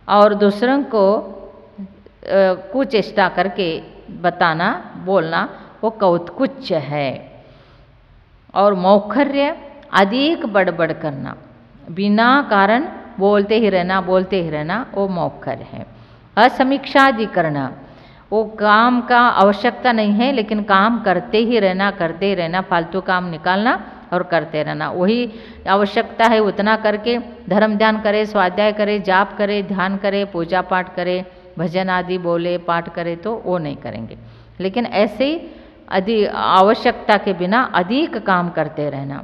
और दूसरों को कुचेष्टा करके बताना बोलना वो कौत्कुच्च है। और मौखर्य अधिक बड़बड़ करना, बिना कारण बोलते ही रहना वो मौखर्य है। असमीक्षाधिकरण, वो काम का आवश्यकता नहीं है लेकिन काम करते ही रहना, फालतू काम निकालना और करते रहना, वही आवश्यकता है उतना करके धर्म ध्यान करे, स्वाध्याय करे, जाप करे, ध्यान करे, पूजा पाठ करे, भजन आदि बोले, पाठ करे तो वो नहीं करेंगे। लेकिन ऐसे ही अधिक आवश्यकता के बिना अधिक काम करते रहना।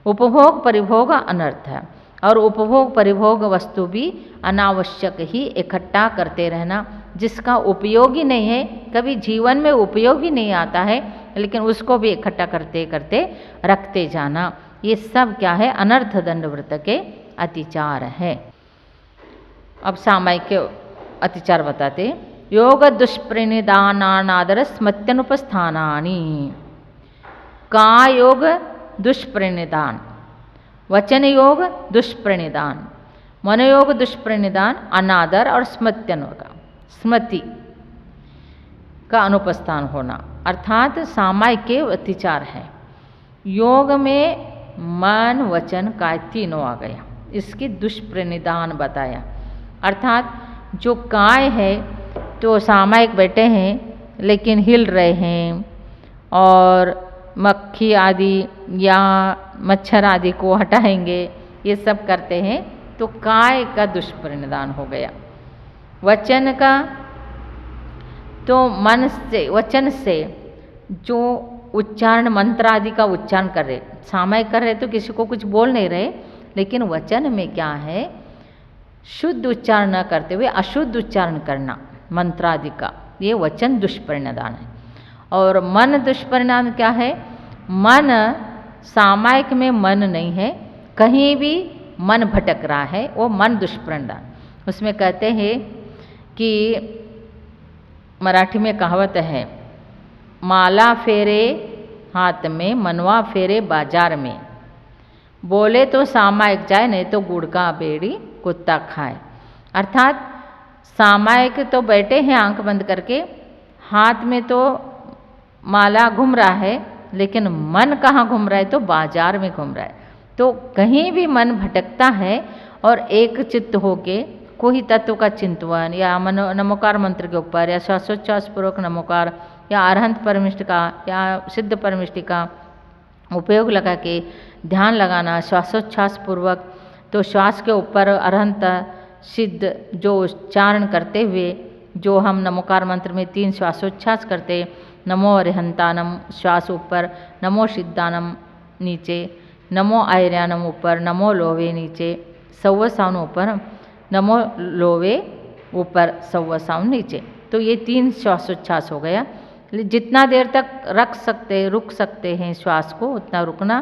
उपभोग परिभोग अनर्थ है, और उपभोग परिभोग वस्तु भी अनावश्यक ही इकट्ठा करते रहना, जिसका उपयोग ही नहीं है, कभी जीवन में उपयोग ही नहीं आता है, लेकिन उसको भी इकट्ठा करते करते रखते जाना, ये सब क्या है? अनर्थ दंडवृत्त के अतिचार है। अब सामायिक अतिचार बताते। योग दुष्प्रणिधानादर स्मत्यनुपस्थानानि। का योग दुष्प्रणिधान, वचन योग दुष्प्रणिधान, मनोयोग दुष्प्रणिधान, अनादर और स्मृति का अनुपस्थान होना, अर्थात सामायिक के अतिचार है। योग में मन वचन काय तीनों आ गया, इसकी दुष्प्रणिधान बताया। अर्थात जो काय है तो सामायिक बैठे हैं लेकिन हिल रहे हैं और मक्खी आदि या मच्छर आदि को हटाएंगे, ये सब करते हैं, तो काय का दुष्परिणाम हो गया। वचन का तो मन से, वचन से जो उच्चारण मंत्र आदि का उच्चारण कर रहे, सामायिक कर रहे तो किसी को कुछ बोल नहीं रहे, लेकिन वचन में क्या है? शुद्ध उच्चारण न करते हुए अशुद्ध उच्चारण करना मंत्र आदि का, ये वचन दुष्परिणाम है। और मन दुष्परिणाम क्या है? मन सामायिक में मन नहीं है, कहीं भी मन भटक रहा है, वो मन दुष्परिणाम। उसमें कहते हैं कि मराठी में कहावत है, माला फेरे हाथ में, मनवा फेरे बाजार में। बोले तो सामायिक जाए, नहीं तो गुड़ का बेड़ी कुत्ता खाए। अर्थात सामायिक तो बैठे हैं आंख बंद करके, हाथ में तो माला घूम रहा है, लेकिन मन कहाँ घूम रहा है? तो बाजार में घूम रहा है। तो कहीं भी मन भटकता है और एक चित्त होके कोई तत्व का चिंतन या नमोकार मंत्र के ऊपर या श्वासोच्छ्वास पूर्वक नमोकार या अरहंत परमिष्ट का या सिद्ध परमिष्टि का उपयोग लगा के ध्यान लगाना, श्वासोच्छ्वास पूर्वक, तो श्वास के ऊपर अरहंत सिद्ध जो उच्चारण करते हुए, जो हम नमोकार मंत्र में 3 श्वासोच्छ्वास करते, नमो अरिहंतानम श्वास ऊपर, नमो सिद्धानम नीचे, नमो आयर्यानम ऊपर, नमो लोवे नीचे, सव्व साउन ऊपर, नमो लोवे ऊपर, सव्व साउन नीचे। तो ये 3 श्वासोच्छ्वास हो गया। जितना देर तक रुक सकते हैं श्वास को, उतना रुकना,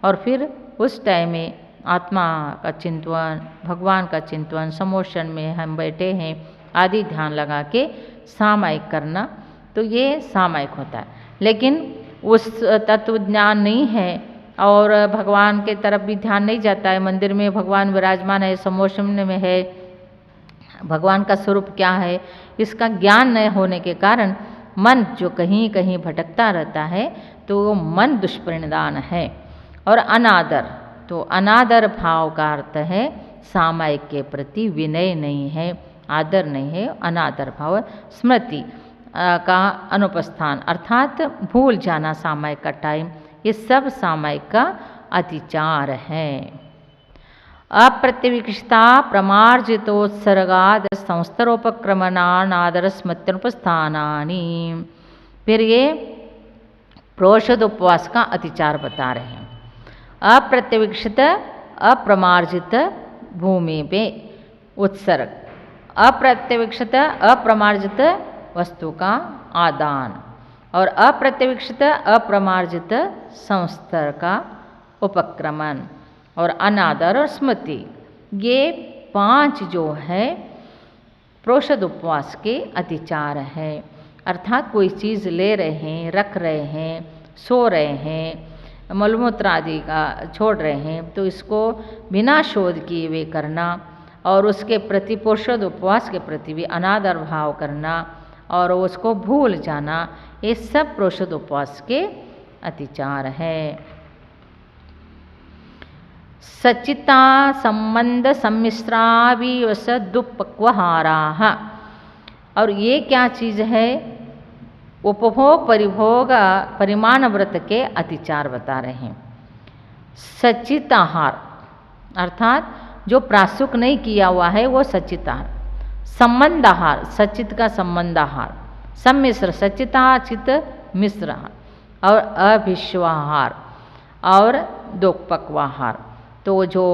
और फिर उस टाइम में आत्मा का चिंतन, भगवान का चिंतन, समोशन में हम बैठे हैं आदि ध्यान लगा के सामायिक करना, तो ये सामायिक होता है। लेकिन उस तत्व ज्ञान नहीं है और भगवान के तरफ भी ध्यान नहीं जाता है, मंदिर में भगवान विराजमान है, समोशन में है, भगवान का स्वरूप क्या है, इसका ज्ञान न होने के कारण मन जो कहीं कहीं भटकता रहता है, तो वो मन दुष्परिणाम है। और अनादर, तो अनादर भाव का अर्थ है सामायिक के प्रति विनय नहीं है, आदर नहीं है, अनादर भाव। स्मृति का अनुपस्थान, अर्थात भूल जाना सामायिक का टाइम, ये सब सामायिक का अतिचार है। अप्रत्यविक्षता प्रमार्जितोत्सर्गाद संस्तरोपक्रमणानादर स्मृत्युपस्थानानि। फिर ये प्रोषद उपवास का अतिचार बता रहे हैं। अप्रत्यविक्षित अप्रमार्जित भूमि पे उत्सर्ग, अप्रत्यविक्षित अप्रमार्जित वस्तु का आदान, और अप्रत्यविक्षित अप्रमार्जित संस्तर का उपक्रमण, और अनादर और स्मृति, ये 5 जो है प्रोषद उपवास के अतिचार है। अर्थात कोई चीज़ ले रहे हैं, रख रहे हैं, सो रहे हैं, मलमूत्र आदि का छोड़ रहे हैं, तो इसको बिना शोध किए हुए करना, और उसके प्रति पुरुषोद उपवास के प्रति भी अनादर भाव करना और उसको भूल जाना, ये सब पुरुषोद उपवास के अतिचार है। सचिता संबंध सम्मिश्राविवश दुपक्वहाराः, और ये क्या चीज़ है? उपभोग परिभोग परिमाण व्रत के अतिचार बता रहे हैं। सचित आहार अर्थात जो प्रासुक नहीं किया हुआ है वो सचित आहार। संबंध आहार, सचित का संबंध आहार। सम्मिश्र, सचिता चित मिश्र आहार। और अभिश्वाहार और दोपक्वाहार, तो जो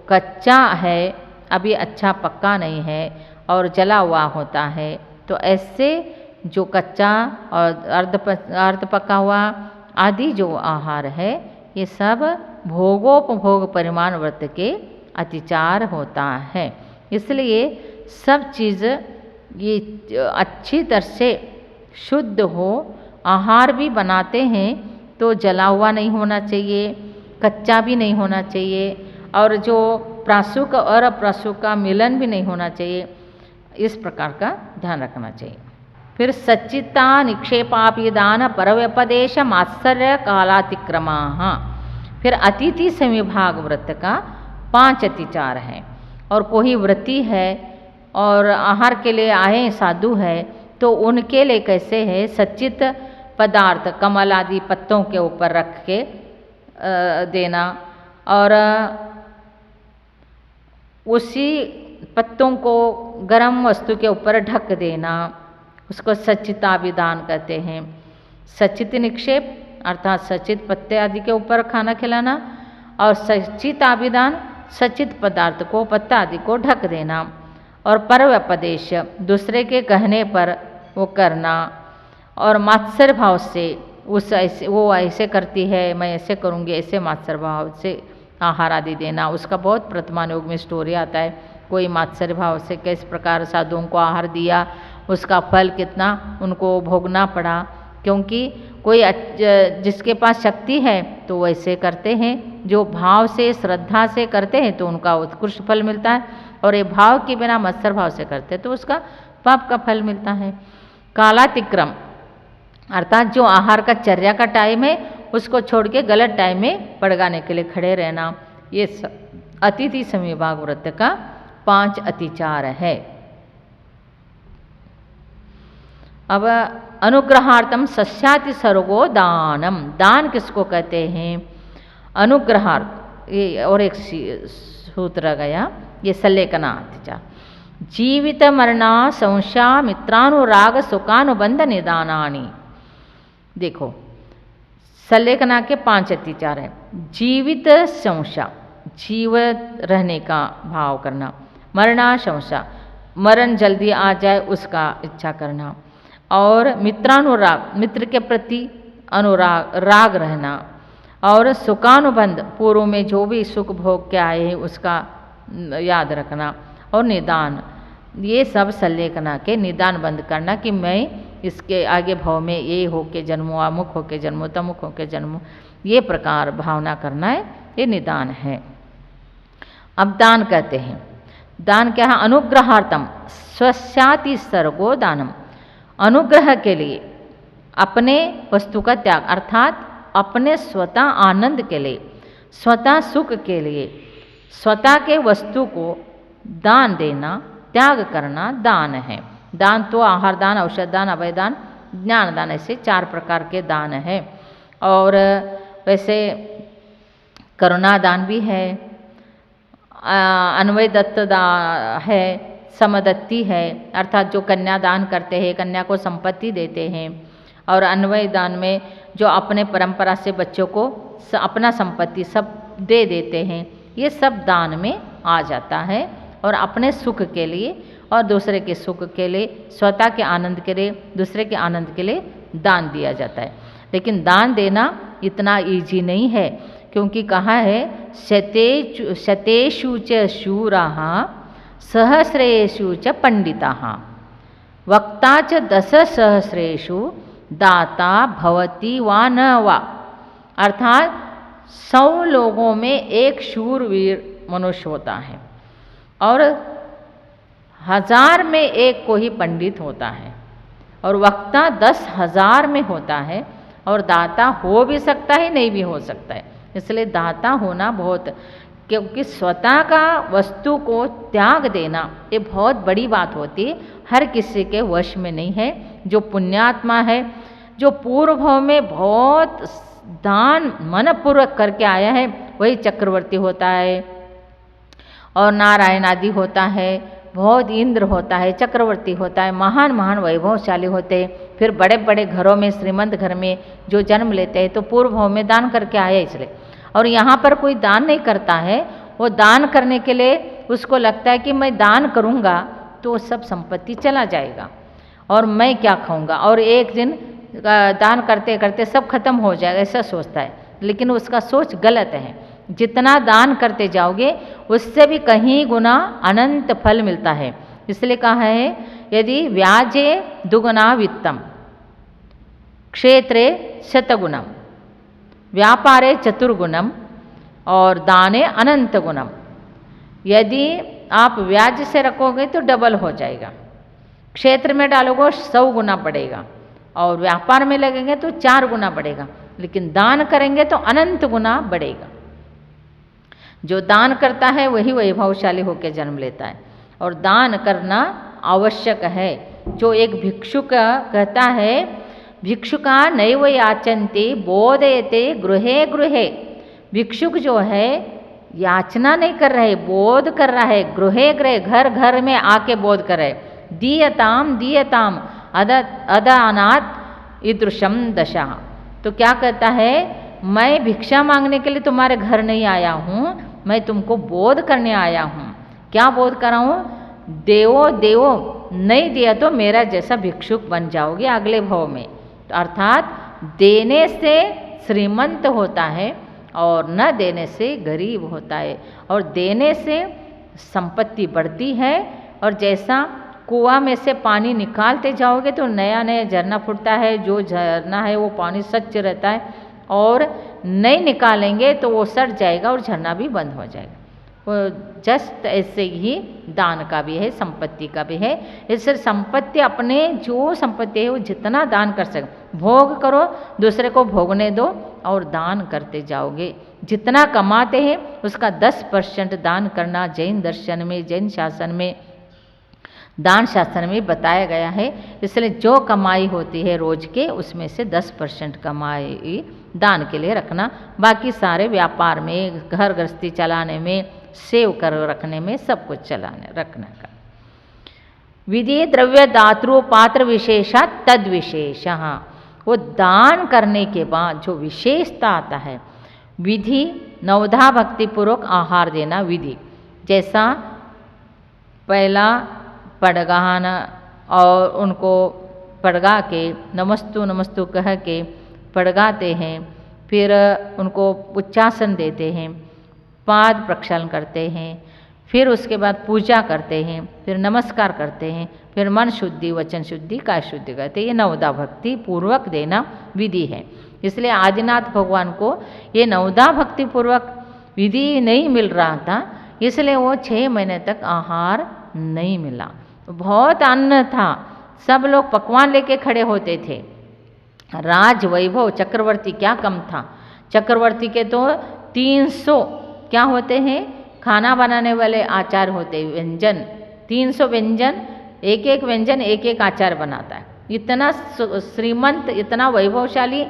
कच्चा है अभी अच्छा पक्का नहीं है और जला हुआ होता है, तो ऐसे जो कच्चा और अर्ध पका हुआ आदि जो आहार है, ये सब भोगोपभोग परिमाण व्रत के अतिचार होता है। इसलिए सब चीज़ ये अच्छी तरह से शुद्ध हो। आहार भी बनाते हैं तो जला हुआ नहीं होना चाहिए, कच्चा भी नहीं होना चाहिए, और जो प्रासुक और अप्रासुक का मिलन भी नहीं होना चाहिए। इस प्रकार का ध्यान रखना चाहिए। फिर सच्चिता निक्षेपापि दान परव्यपदेश मात्सर्य कालातिक्रमा। फिर अतिथि संविभाग व्रत का 5 अतिचार हैं। और कोई व्रती है और आहार के लिए आए साधु है तो उनके लिए कैसे है? सच्चित पदार्थ कमल आदि पत्तों के ऊपर रख के देना, और उसी पत्तों को गर्म वस्तु के ऊपर ढक देना, उसको सच्चिताभिदान कहते हैं। सच्चित निक्षेप अर्थात सच्चित पत्ते आदि के ऊपर खाना खिलाना, और सच्चिताभिदान सच्चित पदार्थ को पत्ता आदि को ढक देना, और परव्यपदेश दूसरे के कहने पर वो करना, और मात्सर्य भाव से उस ऐसे वो ऐसे करती है मैं ऐसे करूँगी, ऐसे मात्सर्य भाव से आहार आदि देना। उसका बहुत प्रतमान योग में स्टोरी आता है, कोई मात्सर्य भाव से किस प्रकार साधुओं को आहार दिया, उसका फल कितना उनको भोगना पड़ा। क्योंकि कोई जिसके पास शक्ति है तो वैसे करते हैं, जो भाव से श्रद्धा से करते हैं तो उनका उत्कृष्ट फल मिलता है, और ये भाव के बिना मत्सर भाव से करते हैं तो उसका पाप का फल मिलता है। कालातिक्रम अर्थात जो आहार का चर्या का टाइम है उसको छोड़ के गलत टाइम में पड़गाने के लिए खड़े रहना, ये अतिथि संविभाग व्रत का 5 अतिचार है। अब अनुग्रहार्थम सस्याति सर्गो दानम। दान किसको कहते हैं? अनुग्रहार्थ। ये और एक सूत्र गया, ये सल्लेखना अतिचार। जीवित मरणा संशा मित्रानुराग सुखानुबंध निदानानि। देखो सल्लेखना के 5 अतिचार है। जीवित संशा, जीवित रहने का भाव करना। मरणा संशा, मरण जल्दी आ जाए उसका इच्छा करना। और मित्रानुराग, मित्र के प्रति अनुराग राग रहना। और सुखानुबंध, पूर्व में जो भी सुख भोग के आए हैं उसका याद रखना। और निदान, ये सब सल्लेखना के निदान बंद करना कि मैं इसके आगे भाव में ये हो के जन्मो, अमुख हो के जन्मो, तमुख हो के जन्मो, ये प्रकार भावना करना है, ये निदान है। अब दान कहते हैं। दान क्या है? अनुग्रहार्थम स्वस्याति सर्गो दानम। अनुग्रह के लिए अपने वस्तु का त्याग अर्थात अपने स्वतः आनंद के लिए, स्वतः सुख के लिए, स्वतः के वस्तु को दान देना, त्याग करना दान है। दान तो आहार दान, औषध दान, अभय दान, ज्ञान दान, ऐसे 4 प्रकार के दान है। और वैसे करुणा दान भी है, अन्वय दत्त दान है, समदत्ती है अर्थात जो कन्या दान करते हैं, कन्या को संपत्ति देते हैं। और अन्वय दान में जो अपने परंपरा से बच्चों को अपना संपत्ति सब दे देते हैं, ये सब दान में आ जाता है। और अपने सुख के लिए और दूसरे के सुख के लिए, स्वतः के आनंद के लिए, दूसरे के आनंद के लिए दान दिया जाता है। लेकिन दान देना इतना ईजी नहीं है, क्योंकि कहा है शतेषु च शूराः सहस्रेषु च पंडिताः वक्ता च 10 सहस्रेषु दाता भवति वा न वा। अर्थात 100 लोगों में एक शूरवीर मनुष्य होता है और 1000 में एक को ही पंडित होता है और वक्ता 10,000 में होता है, और दाता हो भी सकता है, नहीं भी हो सकता है। इसलिए दाता होना बहुत, क्योंकि स्वतः का वस्तु को त्याग देना ये बहुत बड़ी बात होती है, हर किसी के वश में नहीं है। जो पुण्यात्मा है, जो पूर्व भाव में बहुत दान मनपूर्वक करके आया है, वही चक्रवर्ती होता है, और नारायण आदि होता है, बहुत इंद्र होता है, चक्रवर्ती होता है, महान महान वैभवशाली होते हैं। फिर बड़े बड़े घरों में, श्रीमंत घर में जो जन्म लेते हैं तो पूर्व भाव में दान करके आए इसलिए। और यहाँ पर कोई दान नहीं करता है, वो दान करने के लिए उसको लगता है कि मैं दान करूँगा तो सब संपत्ति चला जाएगा और मैं क्या खाऊंगा, और एक दिन दान करते करते सब खत्म हो जाएगा, ऐसा सोचता है। लेकिन उसका सोच गलत है। जितना दान करते जाओगे उससे भी कहीं गुना अनंत फल मिलता है। इसलिए कहा है, यदि व्याजे दुगुना वित्तम क्षेत्रे शतगुणम व्यापारे चतुर्गुणम और दाने अनंत गुणम। यदि आप व्याज से रखोगे तो डबल हो जाएगा, क्षेत्र में डालोगे 100 गुना बढ़ेगा, और व्यापार में लगेंगे तो 4 गुना बढ़ेगा, लेकिन दान करेंगे तो अनंत गुना बढ़ेगा। जो दान करता है वही वैभवशाली होकर जन्म लेता है, और दान करना आवश्यक है। जो एक भिक्षुक कहता है, भिक्षुका नैव याचन्ते बोधयते गृहे गृहे। भिक्षुक जो है याचना नहीं कर रहे, बोध कर रहा है, गृहे गृहे घर घर में आके बोध कर रहे। दीयताम दीयताम अदानात ईदृशम दशा। तो क्या कहता है, मैं भिक्षा मांगने के लिए तुम्हारे घर नहीं आया हूँ, मैं तुमको बोध करने आया हूँ। क्या बोध कर रहा हूँ, देवो देवो, नहीं दिया तो मेरा जैसा भिक्षुक बन जाओगे अगले भाव में। तो अर्थात देने से श्रीमंत होता है और न देने से गरीब होता है, और देने से संपत्ति बढ़ती है। और जैसा कुआं में से पानी निकालते जाओगे तो नया नया झरना फूटता है, जो झरना है वो पानी सच्च रहता है, और नहीं निकालेंगे तो वो सड़ जाएगा और झरना भी बंद हो जाएगा। वो जस्ट ऐसे ही दान का भी है, संपत्ति का भी है। इससे संपत्ति, अपने जो संपत्ति है वो जितना दान कर सके, भोग करो, दूसरे को भोगने दो और दान करते जाओगे। जितना कमाते हैं उसका 10% दान करना जैन दर्शन में, जैन शासन में, दान शास्त्र में बताया गया है। इसलिए जो कमाई होती है रोज के, उसमें से 10% कमाई दान के लिए रखना, बाकी सारे व्यापार में, घर गृहस्थी चलाने में, सेव कर रखने में, सब कुछ चलाने रखने का। विधि द्रव्य दातृ पात्र विशेषा तद विशेष। वो दान करने के बाद जो विशेषता आता है, विधि नवधा भक्ति पूर्वक आहार देना विधि। जैसा पहला पड़गाना, और उनको पड़गा के नमस्तु नमस्तु कह के पड़गाते हैं, फिर उनको उच्चासन देते हैं, पाद प्रक्षालन करते हैं, फिर उसके बाद पूजा करते हैं, फिर नमस्कार करते हैं, फिर मन शुद्धि, वचन शुद्धि, काय शुद्धि करते हैं। ये नवदा भक्ति पूर्वक देना विधि है। इसलिए आदिनाथ भगवान को ये नवदा भक्ति पूर्वक विधि नहीं मिल रहा था, इसलिए वो 6 महीने तक आहार नहीं मिला। बहुत अन्न था, सब लोग पकवान लेके खड़े होते थे। राज वैभव, चक्रवर्ती क्या कम था। चक्रवर्ती के तो 300 क्या होते हैं, खाना बनाने वाले आचार होते, व्यंजन 300 व्यंजन, एक एक व्यंजन एक एक आचार बनाता है। इतना श्रीमंत, इतना वैभवशाली,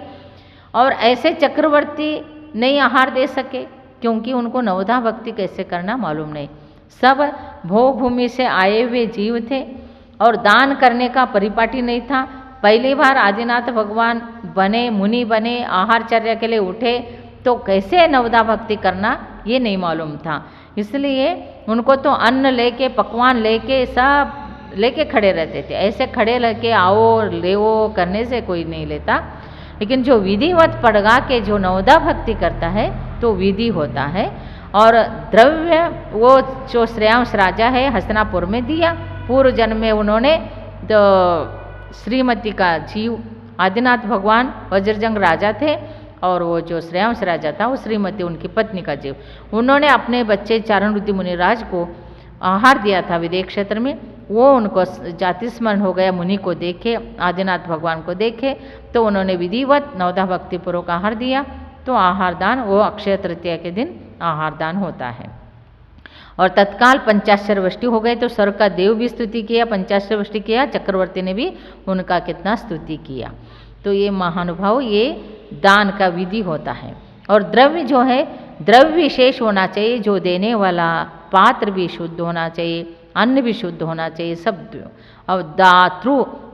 और ऐसे चक्रवर्ती नहीं आहार दे सके, क्योंकि उनको नवधा भक्ति कैसे करना मालूम नहीं। सब भोग भूमि से आए हुए जीव थे, और दान करने का परिपाटी नहीं था। पहली बार आदिनाथ भगवान बने, मुनि बने, आहारचर्या के लिए उठे, तो कैसे नवदा भक्ति करना ये नहीं मालूम था। इसलिए उनको तो अन्न लेके, पकवान लेके, सब लेके खड़े रहते थे। ऐसे खड़े लेके आओ लेवो करने से कोई नहीं लेता। लेकिन जो विधिवत पड़गा के जो नवदा भक्ति करता है तो विधि होता है। और द्रव्य वो जो श्रेयांश राजा है हस्तिनापुर में दिया। पूर्व जन्म में उन्होंने तो श्रीमती का जीव, आदिनाथ भगवान वज्रजंग राजा थे, और वो जो श्रेयांश राजा था वो श्रीमती उनकी पत्नी का जीव। उन्होंने अपने बच्चे चारणरुद्धि मुनिराज को आहार दिया था विदेह क्षेत्र में, वो उनको जाति स्मरण हो गया, मुनि को देखे, आदिनाथ भगवान को देखे, तो उन्होंने विधिवत नवधा भक्तिपूर्वक आहार दिया। तो आहार दान वो अक्षय तृतीया के दिन आहार दान होता है। और तत्काल पंचाक्षर वृष्टि हो गए, तो स्वर्ग का देव भी स्तुति किया, पंचाक्षर वृष्टि किया, चक्रवर्ती ने भी उनका कितना स्तुति किया। तो ये महानुभाव, ये दान का विधि होता है। और द्रव्य जो है, द्रव्य विशेष होना चाहिए, जो देने वाला पात्र भी शुद्ध होना चाहिए, अन्न भी शुद्ध होना चाहिए, सब। और दातृ,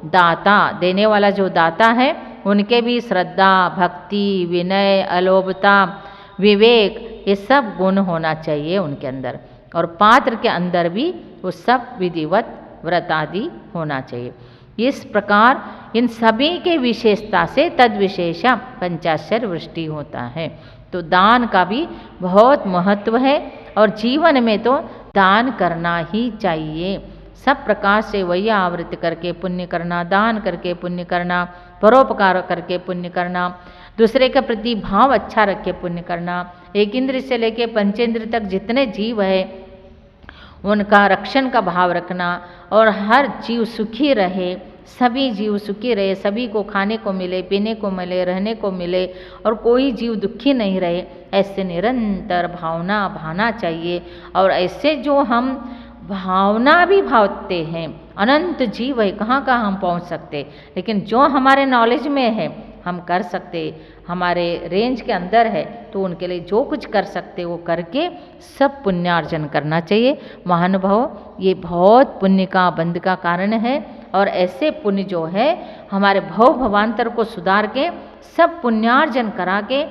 दाता, देने वाला जो दाता है, उनके भी श्रद्धा, भक्ति, विनय, अलोभता, विवेक, ये सब गुण होना चाहिए उनके अंदर। और पात्र के अंदर भी वो सब विधिवत व्रत आदि होना चाहिए। इस प्रकार इन सभी के विशेषता से तद विशेषा पंचाक्षर वृष्टि होता है। तो दान का भी बहुत महत्व है, और जीवन में तो दान करना ही चाहिए। सब प्रकार से वही आवृत्ति करके पुण्य करना, दान करके पुण्य करना, परोपकार करके पुण्य करना, दूसरे के प्रति भाव अच्छा रख के पुण्य करना, एक इंद्र से लेके पंचेंद्र तक जितने जीव है उनका रक्षण का भाव रखना, और हर जीव सुखी रहे, सभी जीव सुखी रहे, सभी को खाने को मिले, पीने को मिले, रहने को मिले, और कोई जीव दुखी नहीं रहे, ऐसे निरंतर भावना भाना चाहिए। और ऐसे जो हम भावना भी भावते हैं, अनंत जीव है, कहाँ कहाँ हम पहुँच सकते, लेकिन जो हमारे नॉलेज में है हम कर सकते, हमारे रेंज के अंदर है, तो उनके लिए जो कुछ कर सकते वो करके सब पुण्यार्जन करना चाहिए। महानुभाव, ये बहुत पुण्य का बंध का कारण है, और ऐसे पुण्य जो है हमारे भव भवांतर को सुधार के सब पुण्यार्जन करा के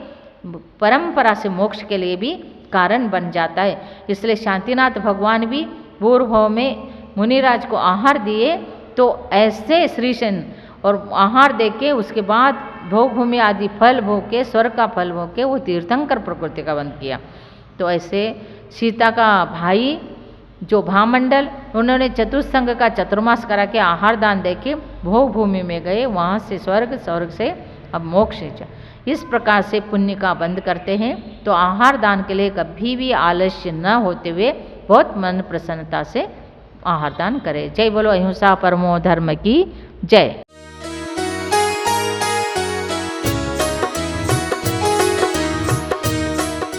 परंपरा से मोक्ष के लिए भी कारण बन जाता है। इसलिए शांतिनाथ भगवान भी पूर्व भव में मुनिराज को आहार दिए, तो ऐसे श्रीशन और आहार दे के उसके बाद भोग भूमि आदि फल भोग के, स्वर्ग का फल भोग के वो तीर्थंकर प्रकृति का बंध किया। तो ऐसे सीता का भाई जो भामंडल, उन्होंने चतुस्संग का चतुर्मास करा के आहार दान दे के भोग भूमि में गए, वहाँ से स्वर्ग, स्वर्ग से अब मोक्ष। इस प्रकार से पुण्य का बंध करते हैं। तो आहार दान के लिए कभी भी आलस्य न होते हुए बहुत मन प्रसन्नता से आहार दान करें। जय बोलो अहिंसा परमो धर्म की जय।